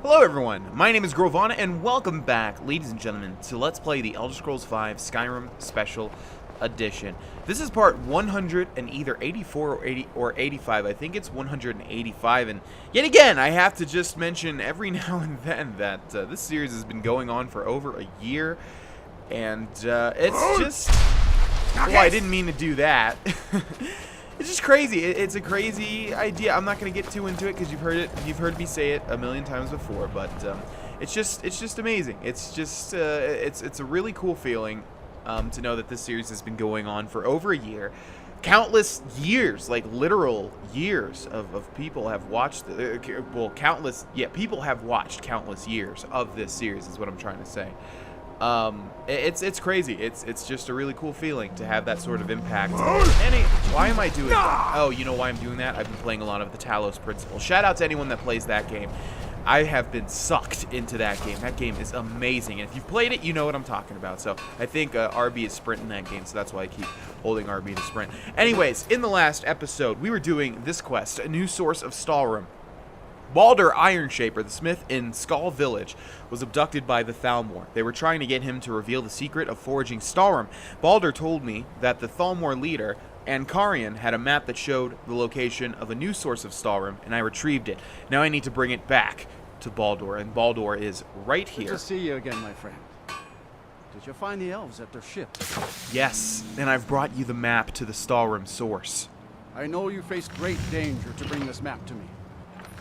Hello everyone, my name is Grohlvana and welcome back, ladies and gentlemen, to Let's Play the Elder Scrolls V Skyrim Special Edition. This is part 100 and either 84 or 85, I think it's 185, and yet again, I have to just mention every now and then that this series has been going on for over a year, and it's just... Well, I didn't mean to do that. It's just crazy. It's a crazy idea. I'm not going to get too into it because you've heard me say it a million times before, but it's just amazing. It's just it's a really cool feeling to know that this series has been going on for over a year. Countless years, like literal years of people have watched people have watched countless years of this series is what I'm trying to say. It's crazy. It's just a really cool feeling to have that sort of impact. And why am I doing that? Oh, you know why I'm doing that? I've been playing a lot of the Talos Principle. Shout out to anyone that plays that game. I have been sucked into that game. That game is amazing. And if you've played it, you know what I'm talking about. So I think RB is sprint in that game, so that's why I keep holding RB to sprint. Anyways, in the last episode, we were doing this quest, a new source of Stalrim. Baldur Ironshaper, the smith in Skull Village, was abducted by the Thalmor. They were trying to get him to reveal the secret of forging Stalrim. Baldur told me that the Thalmor leader, Ankarian, had a map that showed the location of a new source of Stalrim, and I retrieved it. Now I need to bring it back to Baldur, and Baldur is right here. Good to see you again, my friend. Did you find the elves at their ship? Yes, and I've brought you the map to the Stalrim source. I know you faced great danger to bring this map to me.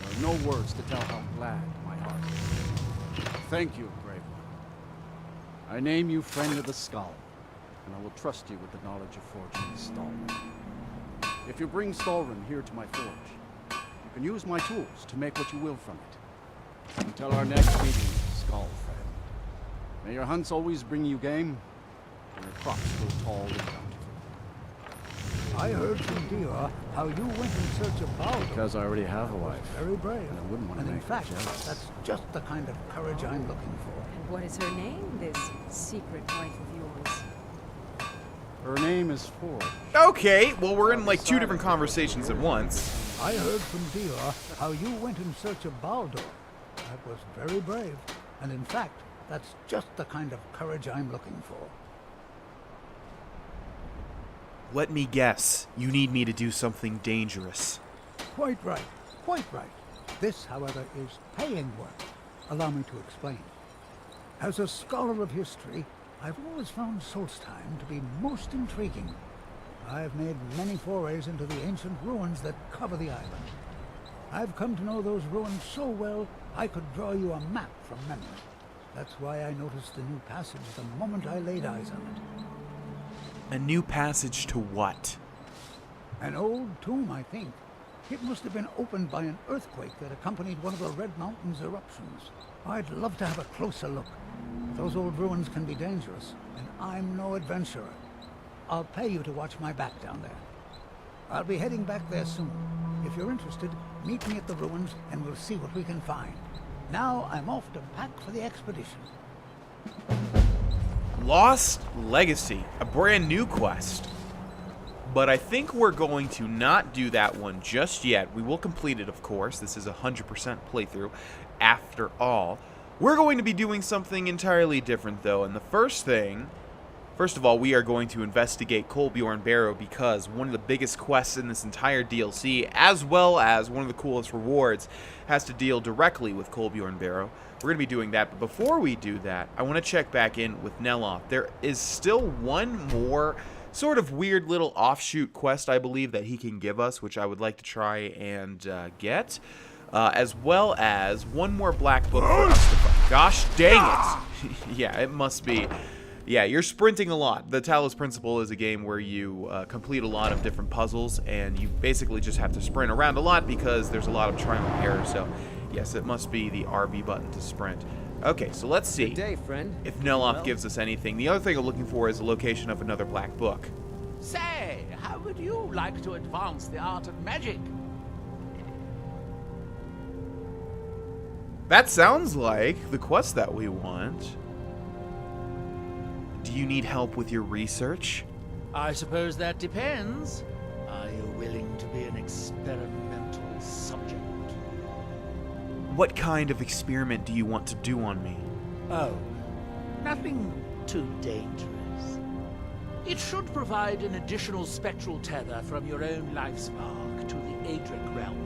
There are no words to tell how glad my heart is. Thank you, brave one. I name you Friend of the Skull, and I will trust you with the knowledge of forging Stalrim. If you bring Stalrim here to my forge, you can use my tools to make what you will from it. Until our next meeting, Skull friend. May your hunts always bring you game, and your crops grow tall and bountiful. I heard from Dior how you went in search of Baldur. Because I already have a wife. Very brave. And I wouldn't want to and in make her fact, jealous. that's just the kind of courage I'm looking for. And what is her name, this secret wife of yours? Her name is Forge. Okay, well we're in like two different conversations at once. I heard from Dior how you went in search of Baldur. That was very brave. And in fact, that's just the kind of courage I'm looking for. Let me guess, you need me to do something dangerous. Quite right. Quite right. This, however, is paying work. Allow me to explain. As a scholar of history, I've always found Solstheim to be most intriguing. I've made many forays into the ancient ruins that cover the island. I've come to know those ruins so well, I could draw you a map from memory. That's why I noticed the new passage the moment I laid eyes on it. A new passage to what? An old tomb, I think. It must have been opened by an earthquake that accompanied one of the Red Mountain's eruptions. I'd love to have a closer look. Those old ruins can be dangerous, and I'm no adventurer. I'll pay you to watch my back down there. I'll be heading back there soon. If you're interested, meet me at the ruins and we'll see what we can find. Now I'm off to pack for the expedition. Lost Legacy, a brand new quest. But I think we're going to not do that one just yet. We will complete it, of course. This is a 100% playthrough after all. We're going to be doing something entirely different, though. And the first of all, we are going to investigate Colborne Barrow because one of the biggest quests in this entire DLC, as well as one of the coolest rewards, has to deal directly with Colborne Barrow. We're going to be doing that, but before we do that, I want to check back in with Neloth. There is still one more sort of weird little offshoot quest, I believe, that he can give us, which I would like to try and get, as well as one more black book for us to find. Gosh dang it! Yeah, it must be. Yeah, you're sprinting a lot. The Talos Principle is a game where you complete a lot of different puzzles, and you basically just have to sprint around a lot because there's a lot of trial and error, so yes, it must be the RB button to sprint. Okay, so let's see Good day, friend. if Neloth gives us anything. The other thing I'm looking for is the location of another black book. Say, how would you like to advance the art of magic? That sounds like the quest that we want. Do you need help with your research? I suppose that depends. Are you willing to be an experimental subject? What kind of experiment do you want to do on me? Oh, nothing too dangerous. It should provide an additional spectral tether from your own life spark to the Adrenoch realm.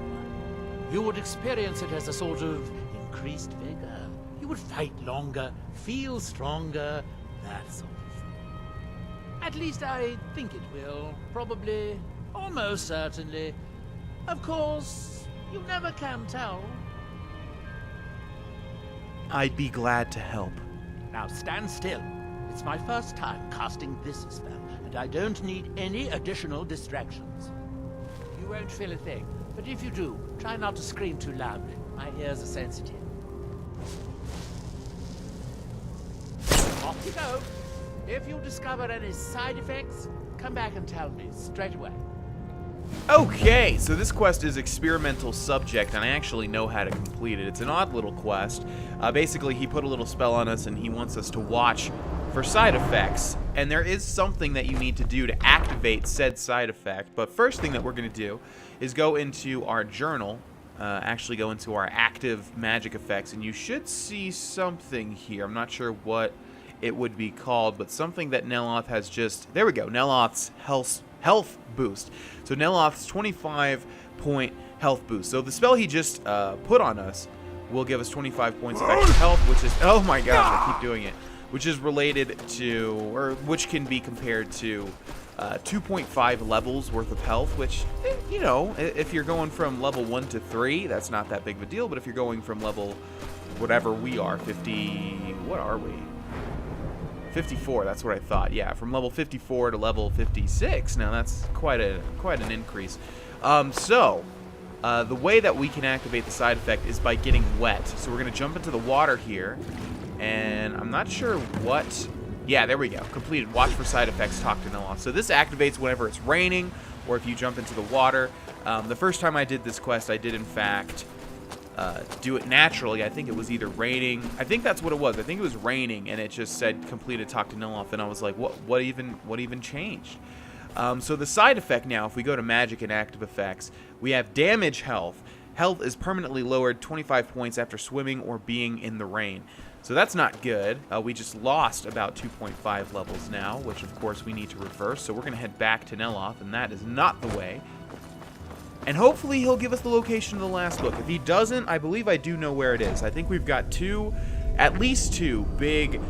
You would experience it as a sort of increased vigor. You would fight longer, feel stronger, that sort of thing. At least I think it will. Probably, almost certainly. Of course, you never can tell. I'd be glad to help. Now stand still. It's my first time casting this spell, and I don't need any additional distractions. You won't feel a thing, but if you do, try not to scream too loudly. My ears are sensitive. Off you go. If you discover any side effects, come back and tell me straight away. Okay, so this quest is experimental subject, and I actually know how to complete it. It's an odd little quest. Basically, he put a little spell on us, and he wants us to watch for side effects. And there is something that you need to do to activate said side effect. But first thing that we're going to do is go into our journal, actually go into our active magic effects, and you should see something here. I'm not sure what it would be called, but something that Neloth has just... There we go, Neloth's health boost. So Neloth's 25-point health boost. So the spell he just put on us will give us 25 points of extra health, which is... Oh my gosh, I keep doing it. Which is related to... Or which can be compared to 2.5 levels worth of health, which, you know, if you're going from level 1 to 3, that's not that big of a deal. But if you're going from level... whatever we are, 50... What are we? 54, that's what I thought. Yeah, from level 54 to level 56. Now that's quite an increase. The way that we can activate the side effect is by getting wet. So we're gonna jump into the water here, and I'm not sure what. Yeah, there we go. Completed. Watch for side effects. Talk to Neloth. So this activates whenever it's raining, or if you jump into the water. The first time I did this quest, I did in fact do it naturally. I think it was either raining. I think that's what it was. I think it was raining, and it just said completed, talk to Neloth, and I was like, what even changed? So the side effect now, if we go to magic and active effects, we have damage health. Health is permanently lowered 25 points after swimming or being in the rain. So that's not good. We just lost about 2.5 levels now, which of course we need to reverse. So we're going to head back to Neloth, and that is not the way. And hopefully he'll give us the location of the last book. If he doesn't, I believe I do know where it is. I think we've got at least two big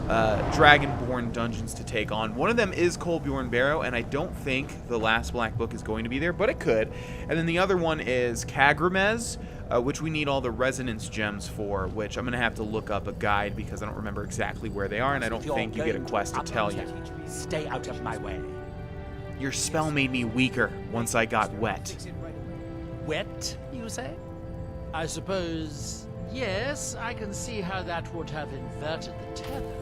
Dragonborn dungeons to take on. One of them is Colborne Barrow, and I don't think the last black book is going to be there, but it could. And then the other one is Kagramez, which we need all the resonance gems for, which I'm going to have to look up a guide because I don't remember exactly where they are, and I don't think you get a quest to tell you. Stay out of my way. Your spell made me weaker once I got wet. Wet, you say? I suppose, yes, I can see how that would have inverted the tether.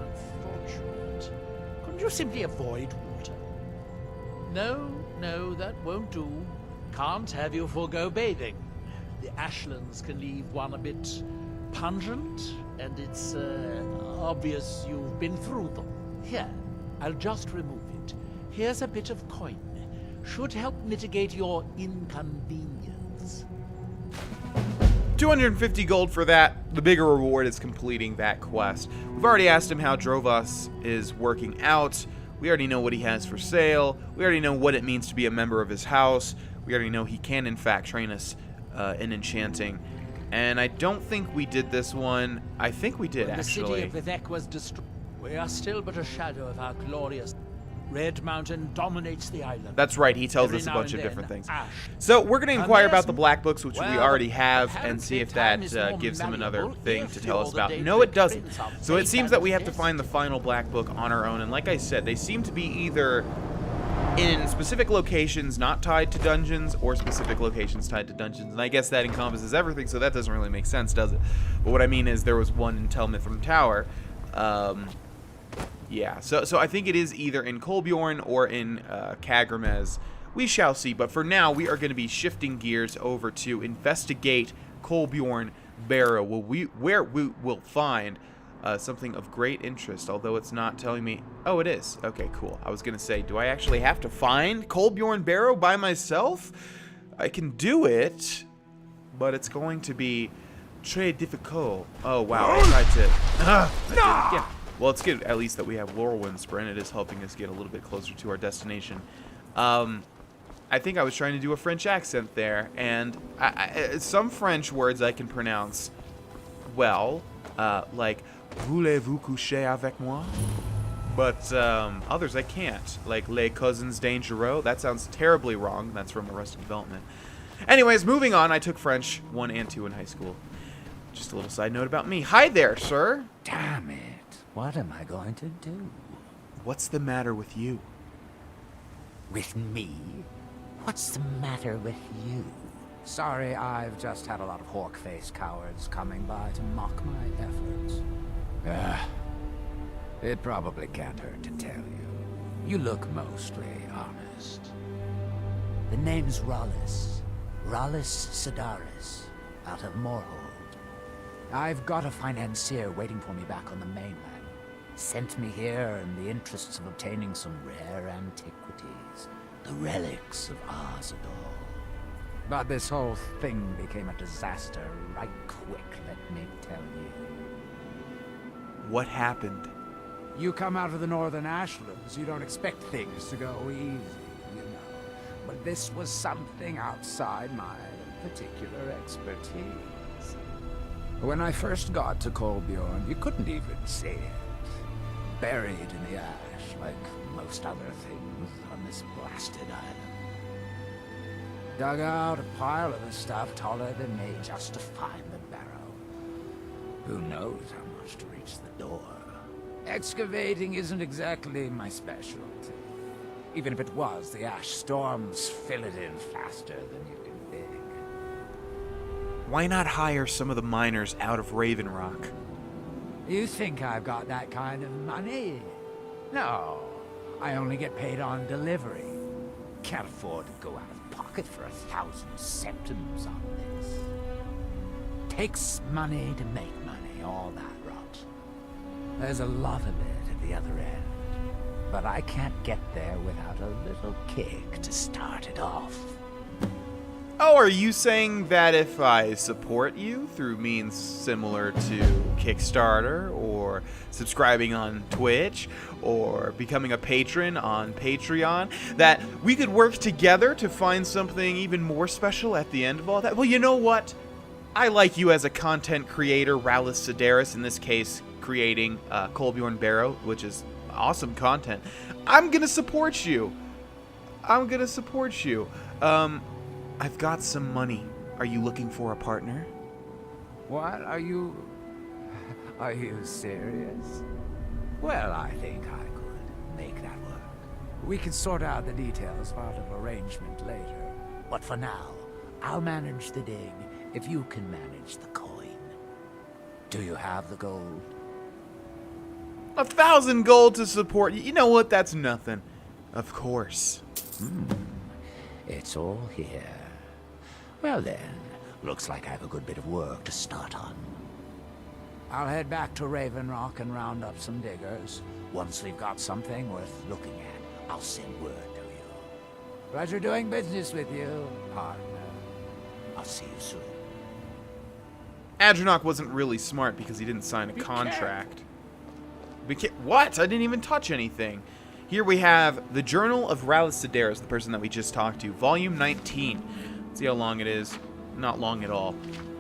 Unfortunate. Couldn't you simply avoid water? No, that won't do. Can't have you forego bathing. The ashlands can leave one a bit pungent, and it's obvious you've been through them. Here, I'll just remove it. Here's a bit of coin. Should help mitigate your inconvenience. 250 gold for that. The bigger reward is completing that quest. We've already asked him how Drovas is working out. We already know what he has for sale. We already know what it means to be a member of his house. We already know he can, in fact, train us in enchanting. And I don't think we did this one. I think we did, actually. The city of Vivek was destroyed. We are still but a shadow of our glorious... Red Mountain dominates the island. That's right, he tells us a bunch of different things. So we're going to inquire about the black books, which we already have, and see if that gives him another thing to tell us about. No, it doesn't. So it seems that we have to find the final black book on our own, and like I said, they seem to be either in specific locations not tied to dungeons, or specific locations tied to dungeons, and I guess that encompasses everything, so that doesn't really make sense, does it? But what I mean is there was one in Telmithrim Tower. Yeah, so I think it is either in Colborne or in Kagramez. We shall see, but for now, we are going to be shifting gears over to investigate Colborne Barrow, where we will find something of great interest, although it's not telling me... Oh, it is. Okay, cool. I was going to say, do I actually have to find Colborne Barrow by myself? I can do it, but it's going to be très difficult. Oh, wow. I tried to... I did it again. Well, it's good at least that we have Whirlwind Sprint. It is helping us get a little bit closer to our destination. I think I was trying to do a French accent there, and some French words I can pronounce well, like voulez-vous coucher avec moi? But others I can't, like les cousins dangereux. That sounds terribly wrong. That's from Arrested Development. Anyways, moving on. I took French 1 and 2 in high school. Just a little side note about me. Hi there, sir. Damn it. What am I going to do? What's the matter with you? With me? What's the matter with you? Sorry, I've just had a lot of hawk-faced cowards coming by to mock my efforts. It probably can't hurt to tell you. You look mostly honest. The name's Rollis. Rollis Sedaris, out of Moorhold. I've got a financier waiting for me back on the mainland. Sent me here in the interests of obtaining some rare antiquities. The relics of Arzador. But this whole thing became a disaster right quick, let me tell you. What happened? You come out of the northern ashlands, you don't expect things to go easy, you know. But this was something outside my particular expertise. When I first got to Colborne, you couldn't even see it. Buried in the ash, like most other things on this blasted island. Dug out a pile of the stuff taller than me just to find the barrow. Who knows how much to reach the door. Excavating isn't exactly my specialty. Even if it was, the ash storms fill it in faster than you can dig. Why not hire some of the miners out of Raven Rock? You think I've got that kind of money? No, I only get paid on delivery. Can't afford to go out of pocket for 1,000 septims on this. Takes money to make money, all that rot. There's a lot of it at the other end, but I can't get there without a little kick to start it off. Oh, are you saying that if I support you through means similar to Kickstarter, or subscribing on Twitch, or becoming a patron on Patreon, that we could work together to find something even more special at the end of all that? Well, you know what? I like you as a content creator, Rollis Sedaris, in this case, creating Colborne Barrow, which is awesome content. I'm gonna support you. I've got some money. Are you looking for a partner? What? Are you serious? Well, I think I could make that work. We can sort out the details part of arrangement later. But for now, I'll manage the dig if you can manage the coin. Do you have the gold? 1,000 gold to support you. You know what? That's nothing. Of course. It's all here. Well then, looks like I have a good bit of work to start on. I'll head back to Raven Rock and round up some diggers. Once we've got something worth looking at, I'll send word to you. Pleasure doing business with you, partner. I'll see you soon. Adrenoch wasn't really smart because he didn't sign a contract. What? I didn't even touch anything. Here we have the Journal of Rollis Sedaris, the person that we just talked to, Volume 19. Let's see how long it is. Not long at all.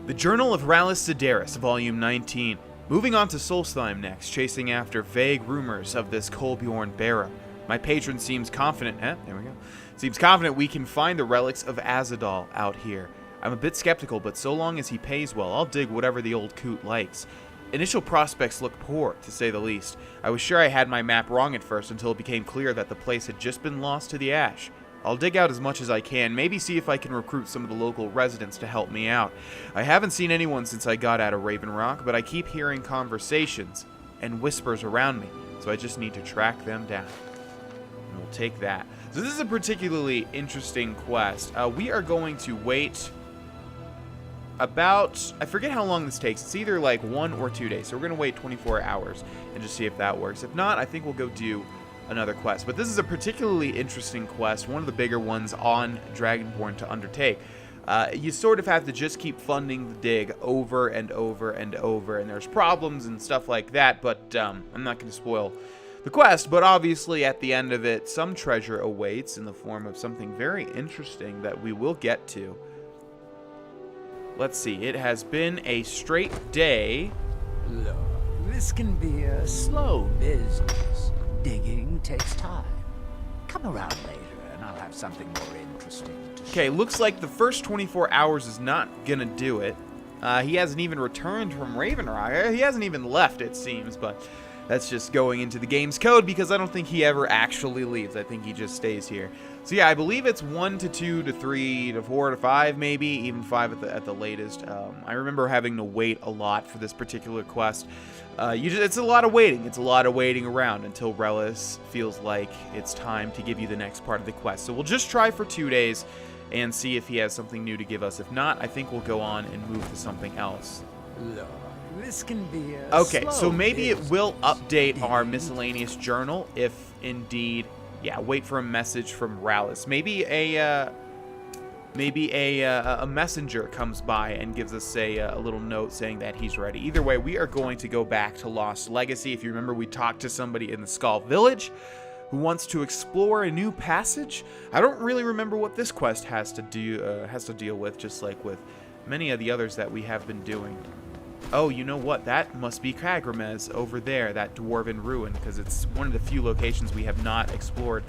The Journal of Rollis Sedaris, Volume 19. Moving on to Solstheim next, chasing after vague rumors of this Colborne Barrow. My patron seems confident. There we go. Seems confident we can find the relics of Arzador out here. I'm a bit skeptical, but so long as he pays well, I'll dig whatever the old coot likes. Initial prospects look poor, to say the least. I was sure I had my map wrong at first until it became clear that the place had just been lost to the ash. I'll dig out as much as I can, maybe see if I can recruit some of the local residents to help me out. I haven't seen anyone since I got out of Raven Rock, but I keep hearing conversations and whispers around me, so I just need to track them down. And we'll take that. So this is a particularly interesting quest. We are going to wait about, I forget how long this takes. It's either like 1 or 2 days. So we're going to wait 24 hours and just see if that works. If not, I think we'll go do another quest. But this is a particularly interesting quest, one of the bigger ones on Dragonborn to undertake. You sort of have to just keep funding the dig over and over and over, and there's problems and stuff like that, but I'm not going to spoil the quest, but obviously at the end of it, some treasure awaits in the form of something very interesting that we will get to. Let's see, it has been a straight day. Look, this can be a slow business. Digging takes time. Come around later and I'll have something more interesting to show. Okay, looks like the first 24 hours is not gonna do it. He hasn't even returned from Ravenrock. He hasn't even left, it seems, but that's just going into the game's code because I don't think he ever actually leaves. I think he just stays here. So yeah, I believe it's 1 to 2 to 3 to 4 to 5, maybe even 5 at the latest. I remember having to wait a lot for this particular quest. It's a lot of waiting. It's a lot of waiting around until Relis feels like it's time to give you the next part of the quest. So we'll just try for 2 days and see if he has something new to give us. If not, I think we'll go on and move to something else. Look, this can be a Okay, so slow maybe it business. will update our miscellaneous journal if indeed, yeah, wait for a message from Relis. Maybe a messenger comes by and gives us a little note saying that he's ready. Either way, we are going to go back to Lost Legacy. If you remember, we talked to somebody in the Skull Village who wants to explore a new passage. I don't really remember what this quest has to deal with, just like with many of the others that we have been doing. Oh, you know what? That must be Kagramez over there, that dwarven ruin, because it's one of the few locations we have not explored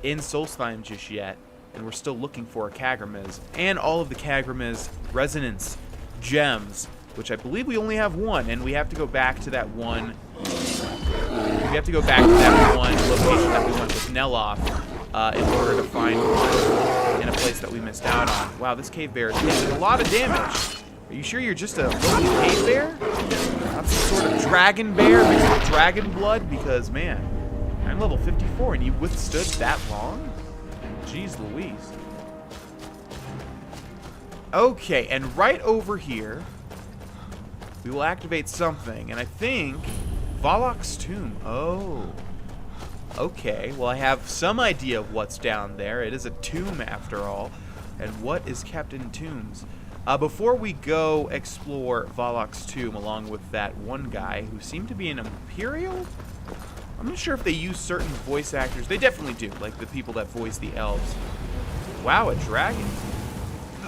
in Solstheim just yet, and we're still looking for a Kagramez and all of the Kagramez resonance gems, which I believe we only have one, and we have to go back to that one. We have to go back to that one location that we went with Neloth in order to find one in a place that we missed out on. Wow, this cave bear is taking a lot of damage. Are you sure you're just a local cave bear? Not some sort of dragon bear mixed with dragon blood? Because, man, I'm level 54 and you withstood that long? Jeez Louise. Okay, and right over here, we will activate something, and I think Valak's tomb. Oh. Okay, well I have some idea of what's down there. It is a tomb after all. And what is kept in tombs? Before we go explore Valak's tomb along with that one guy who seemed to be an Imperial? I'm not sure if they use certain voice actors. They definitely do, like the people that voice the elves. Wow, a dragon.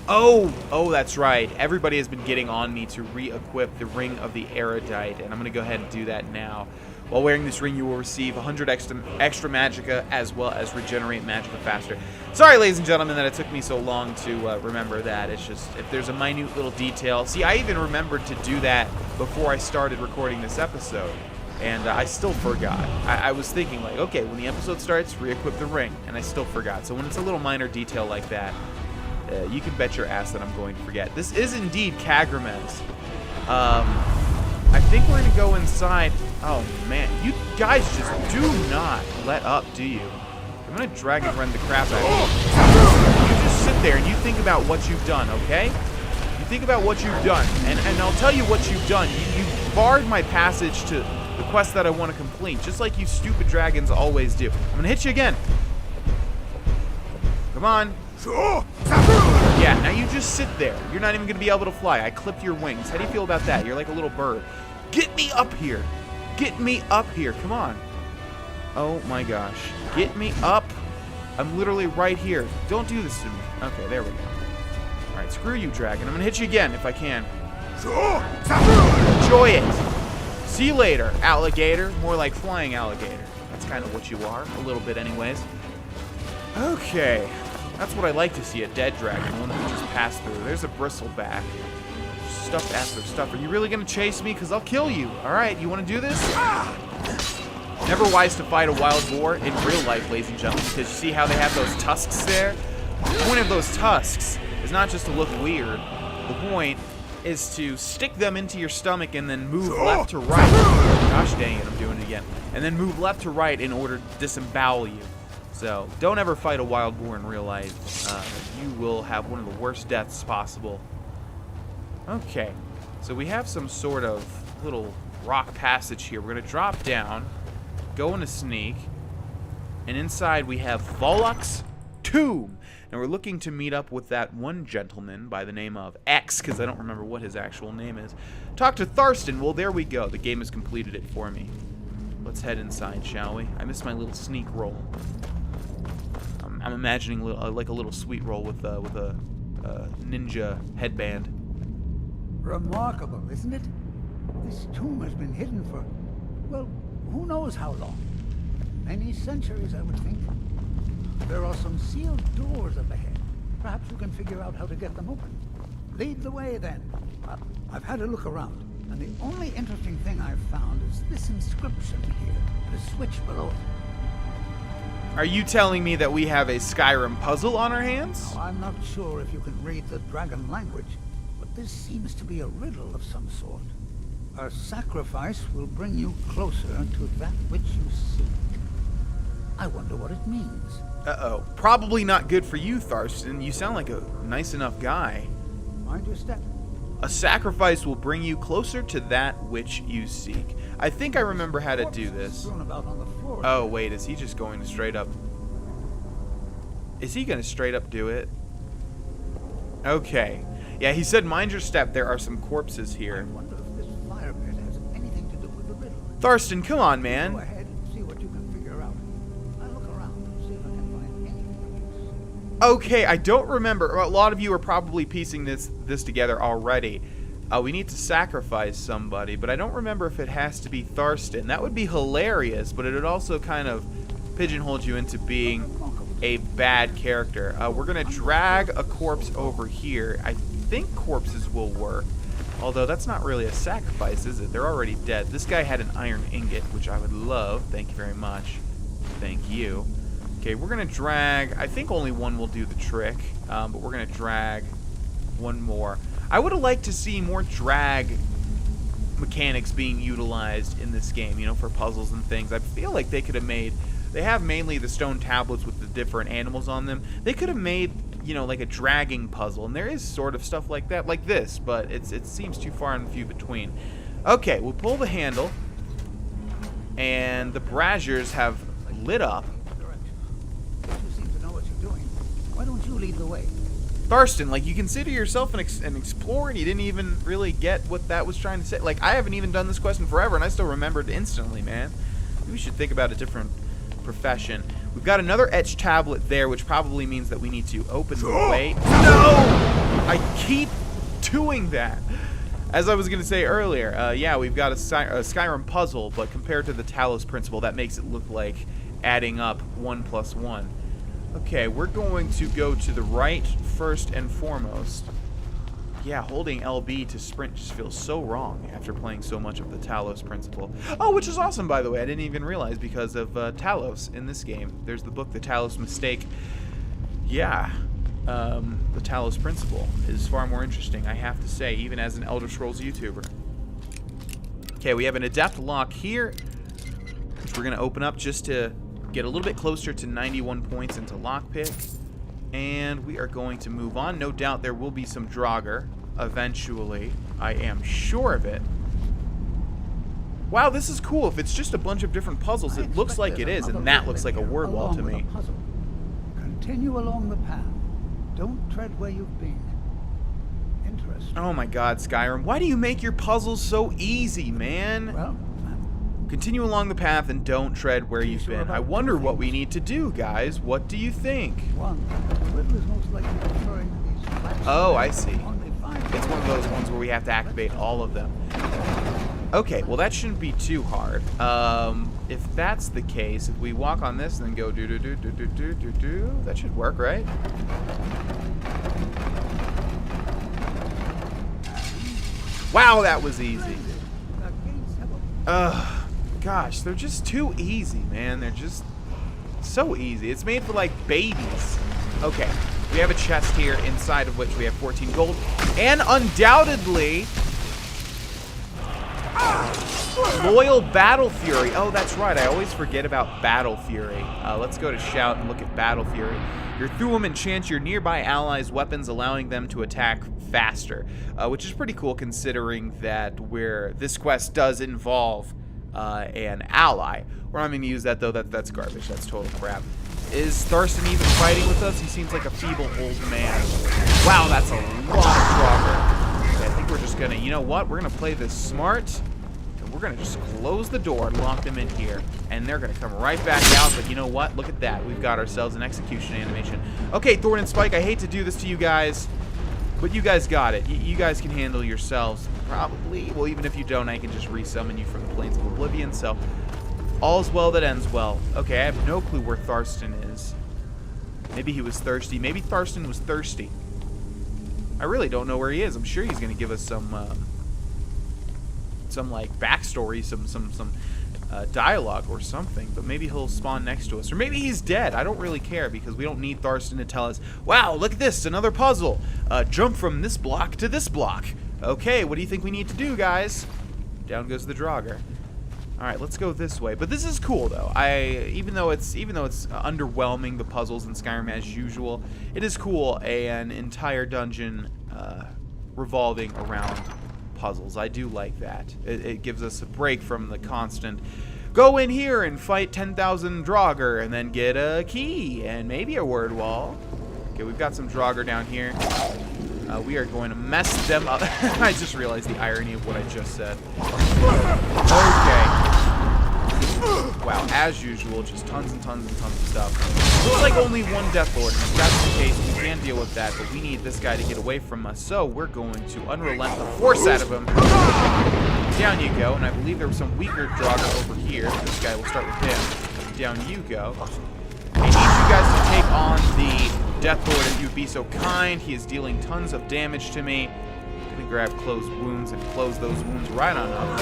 Oh, that's right. Everybody has been getting on me to re-equip the Ring of the Erudite, and I'm going to go ahead and do that now. While wearing this ring, you will receive 100 extra magicka, as well as regenerate magicka faster. Sorry, ladies and gentlemen, that it took me so long to remember that. It's just, if there's a minute little detail. See, I even remembered to do that before I started recording this episode, and I still forgot. I was thinking, like, okay, when the episode starts, re-equip the ring, and I still forgot. So when it's a little minor detail like that, you can bet your ass that I'm going to forget. This is indeed Kagramez. I think we're going to go inside. Oh, man. You guys just do not let up, do you? I'm going to dragon run the crap out of you. You just sit there and you think about what you've done, okay? You think about what you've done. And I'll tell you what you've done. You barred my passage to the quest that I want to complete, just like you stupid dragons always do. I'm going to hit you again. Come on. Yeah, now you just sit there. You're not even going to be able to fly. I clipped your wings. How do you feel about that? You're like a little bird. Get me up here. Get me up here. Come on. Oh my gosh. Get me up. I'm literally right here. Don't do this to me. Okay, there we go. Alright, screw you, dragon. I'm going to hit you again if I can. Enjoy it. See you later, alligator. More like flying alligator. That's kind of what you are. A little bit anyways. Okay. That's what I like to see, a dead dragon, one that we just passed through. There's a bristleback. Stuffed after stuff. Are you really going to chase me? Because I'll kill you. Alright, you want to do this? Never wise to fight a wild boar in real life, ladies and gentlemen, because you see how they have those tusks there? The point of those tusks is not just to look weird. The point is to stick them into your stomach and then move left to right. Gosh dang it, I'm doing it again. And then move left to right in order to disembowel you. So, don't ever fight a wild boar in real life. You will have one of the worst deaths possible. Okay, so we have some sort of little rock passage here. We're going to drop down, go in a sneak, and inside we have Valak's tomb. And we're looking to meet up with that one gentleman by the name of X, because I don't remember what his actual name is. Talk to Thurston. Well, there we go. The game has completed it for me. Let's head inside, shall we? I missed my little sneak roll. I'm imagining like a little sweet roll with a ninja headband. Remarkable, isn't it? This tomb has been hidden for, well, who knows how long. Many centuries, I would think. There are some sealed doors up ahead. Perhaps you can figure out how to get them open. Lead the way, then. I've had a look around, and the only interesting thing I've found is this inscription here, the switch below it. Are you telling me that we have a Skyrim puzzle on our hands? Now, I'm not sure if you can read the dragon language, but this seems to be a riddle of some sort. A sacrifice will bring you closer to that which you seek. I wonder what it means. Uh-oh. Probably not good for you, Thurston. You sound like a nice enough guy. Mind your step. A sacrifice will bring you closer to that which you seek. I think I remember how to do this. Thrown about on the floor. Oh, wait. Is he just going to straight up... Is he going to straight up do it? Okay. Yeah, he said mind your step. There are some corpses I here. wonder if this fire pit has anything to do with the riddle. Thurston, come on, Go man. ahead and see what you can figure out. I'll look around and see if I can find anything of use. Okay, I don't remember. A lot of you are probably piecing this together already. We need to sacrifice somebody, but I don't remember if it has to be Thurston. That would be hilarious, but it would also kind of pigeonhole you into being a bad character. We're going to drag a corpse over here. I think corpses will work, although that's not really a sacrifice, is it? They're already dead. This guy had an iron ingot, which I would love. Thank you very much. Thank you. Okay, we're going to drag... I think only one will do the trick, but we're going to drag one more. I would have liked to see more drag mechanics being utilized in this game, you know, for puzzles and things. I feel like they could have made... They have mainly the stone tablets with the different animals on them. They could have made, you know, like a dragging puzzle, and there is sort of stuff like that, like this, but it seems too far and few between. Okay, we'll pull the handle, and the braziers have lit up. You seem to know what you're doing. Why don't you lead the way? Thurston, like, you consider yourself an explorer, and you didn't even really get what that was trying to say. Like, I haven't even done this question forever, and I still remembered instantly, man. Maybe we should think about a different profession. We've got another etched tablet there, which probably means that we need to open the way. No! I keep doing that. As I was going to say earlier, yeah, we've got a Skyrim puzzle, but compared to the Talos Principle, that makes it look like adding up 1 plus 1. Okay, we're going to go to the right first and foremost. Yeah, holding LB to sprint just feels so wrong after playing so much of the Talos Principle. Oh, which is awesome, by the way. I didn't even realize because of Talos in this game. There's the book, The Talos Mistake. Yeah, the Talos Principle is far more interesting, I have to say, even as an Elder Scrolls YouTuber. Okay, we have an Adept lock here, which we're going to open up just to get a little bit closer to 91 points into lockpick. And we are going to move on. No doubt there will be some Draugr eventually. I am sure of it. Wow, this is cool. If it's just a bunch of different puzzles, it looks like it is, and that looks like a word wall to me. Continue along the path. Don't tread where you've been. Interesting. Oh my god, Skyrim. Why do you make your puzzles so easy, man? Well, continue along the path and don't tread where you've been. I wonder what we need to do, guys. What do you think? one, the riddle is most likely referring to these flash Oh, I see. only five. It's one of those ones where we have to activate all of them. Okay, well that shouldn't be too hard. If that's the case, if we walk on this and then go do, that should work, right? Wow, that was easy. Gosh, they're just too easy, man. They're just so easy. It's made for, like, babies. Okay, we have a chest here, inside of which we have 14 gold. And undoubtedly, loyal Battlefury. Oh, that's right. I always forget about Battlefury. Let's go to Shout and look at Battlefury. Your Thuum enchants your nearby allies' weapons, allowing them to attack faster, which is pretty cool considering that this quest does involve an ally. We're not going to use that, though. That's garbage. That's total crap. Is Thurston even fighting with us? He seems like a feeble old man. Wow, that's a lot of Draugr. Okay, I think we're just gonna, you know what? We're gonna play this smart. And we're gonna just close the door and lock them in here. And they're gonna come right back out, but you know what? Look at that. We've got ourselves an execution animation. Okay, Thorn and Spike, I hate to do this to you guys, but you guys got it. You guys can handle yourselves. Probably. Well, even if you don't, I can just resummon you from the Plains of Oblivion, so all's well that ends well. Okay, I have no clue where Thurston is. Maybe he was thirsty. Maybe Thurston was thirsty. I really don't know where he is. I'm sure he's going to give us some like backstory, some dialogue or something. But maybe he'll spawn next to us, or maybe he's dead. I don't really care because we don't need Thurston to tell us. Wow, look at this, another puzzle. Jump from this block to this block. Okay, what do you think we need to do, guys? Down goes the Draugr. All right, let's go this way. But this is cool, though. Even though it's underwhelming, the puzzles in Skyrim as usual, it is cool. An entire dungeon revolving around puzzles. I do like that. It gives us a break from the constant go in here and fight 10,000 Draugr and then get a key and maybe a word wall. Okay, we've got some Draugr down here. We are going to mess them up. I just realized the irony of what I just said. Okay. Wow, as usual, just tons and tons and tons of stuff. Looks like only one Death Lord. If that's the case, we can deal with that, but we need this guy to get away from us, so we're going to unrelent the force out of him. Down you go, and I believe there was some weaker Draugr over here. This guy, will start with him. Down you go. I need you guys to take on the Death Lord if you'd be so kind. He is dealing tons of damage to me. I'm gonna grab closed wounds and close those wounds right on up.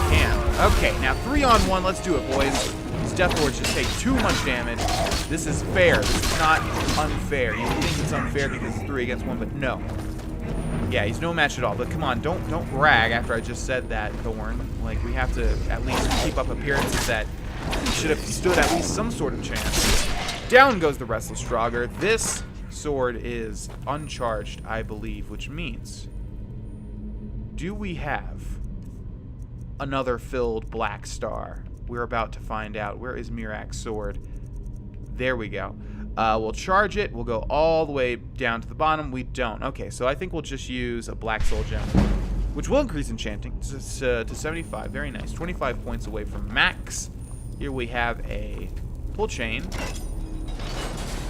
Can. Okay, now 3-on-1. Let's do it, boys. These Death Lords just take too much damage. This is fair. This is not unfair. You think it's unfair because it's 3 against 1, but no. Yeah, he's no match at all. But come on, don't brag after I just said that, Thorn. Like, we have to at least keep up appearances that we should have stood at least some sort of chance. Down goes the Restless Draugr. This sword is uncharged, I believe, which means, do we have another filled black star? We're about to find out. Where is Mirak's sword? There we go. We'll charge it. We'll go all the way down to the bottom. We don't. Okay, so I think we'll just use a black soul gem, which will increase enchanting to 75. Very nice. 25 points away from max. Here we have a pull chain,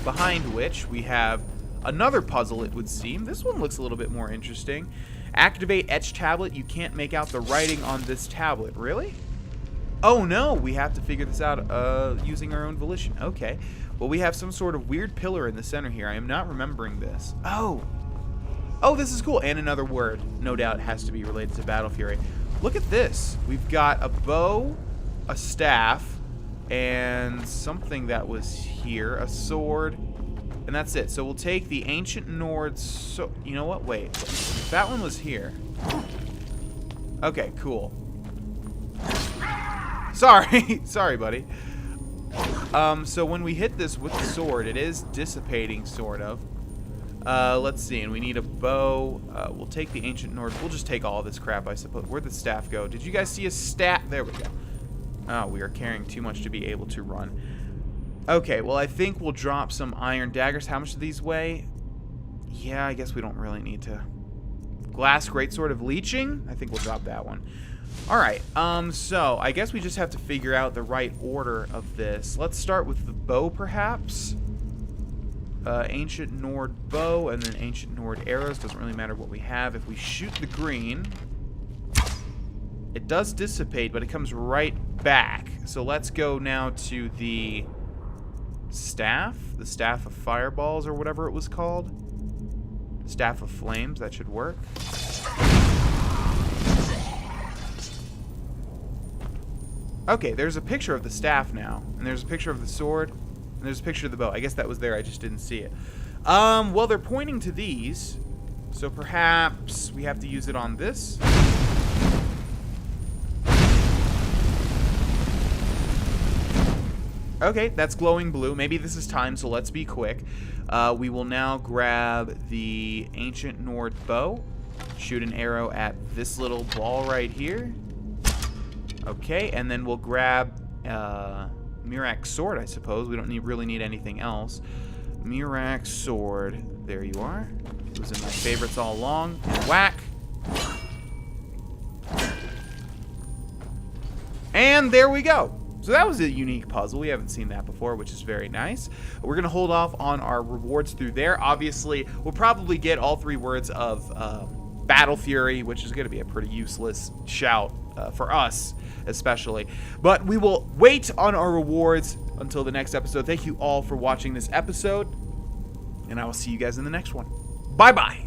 behind which we have another puzzle, it would seem. This one looks a little bit more interesting. Activate Etch Tablet. You can't make out the writing on this tablet. Really? Oh no, we have to figure this out using our own volition. Okay. Well, we have some sort of weird pillar in the center here. I am not remembering this. Oh, this is cool. And another word. No doubt it has to be related to Battlefury. Look at this. We've got a bow, a staff, and something that was here, a sword, and that's it. So we'll take the Ancient Nord. So you know what? Wait, that one was here. Okay, cool. Sorry, sorry, buddy. So when we hit this with the sword, it is dissipating, sort of. Let's see, and we need a bow. We'll take the Ancient Nord. We'll just take all this crap, I suppose. Where'd the staff go? Did you guys see a stat? There we go. Oh, we are carrying too much to be able to run. Okay, well, I think we'll drop some iron daggers. How much do these weigh? Yeah, I guess we don't really need to. Glass Greatsword of Leeching? I think we'll drop that one. Alright, so I guess we just have to figure out the right order of this. Let's start with the bow, perhaps. Ancient Nord bow, and then Ancient Nord arrows. Doesn't really matter what we have. If we shoot the green, it does dissipate, but it comes right back. So let's go now to the staff of fireballs, or whatever it was called. Staff of flames, that should work. Okay, there's a picture of the staff now, and there's a picture of the sword, and there's a picture of the bow. I guess that was there, I just didn't see it. Well, they're pointing to these, so perhaps we have to use it on this. Okay, that's glowing blue. Maybe this is time, so let's be quick. We will now grab the Ancient Nord bow, shoot an arrow at this little ball right here. Okay, and then we'll grab Mirak sword, I suppose. We don't really need anything else. Mirak sword. There you are. It was in my favorites all along. Whack. And there we go. So that was a unique puzzle. We haven't seen that before, which is very nice. We're going to hold off on our rewards through there. Obviously, we'll probably get all 3 words of Battlefury, which is going to be a pretty useless shout for us, especially. But we will wait on our rewards until the next episode. Thank you all for watching this episode, and I will see you guys in the next one. Bye-bye.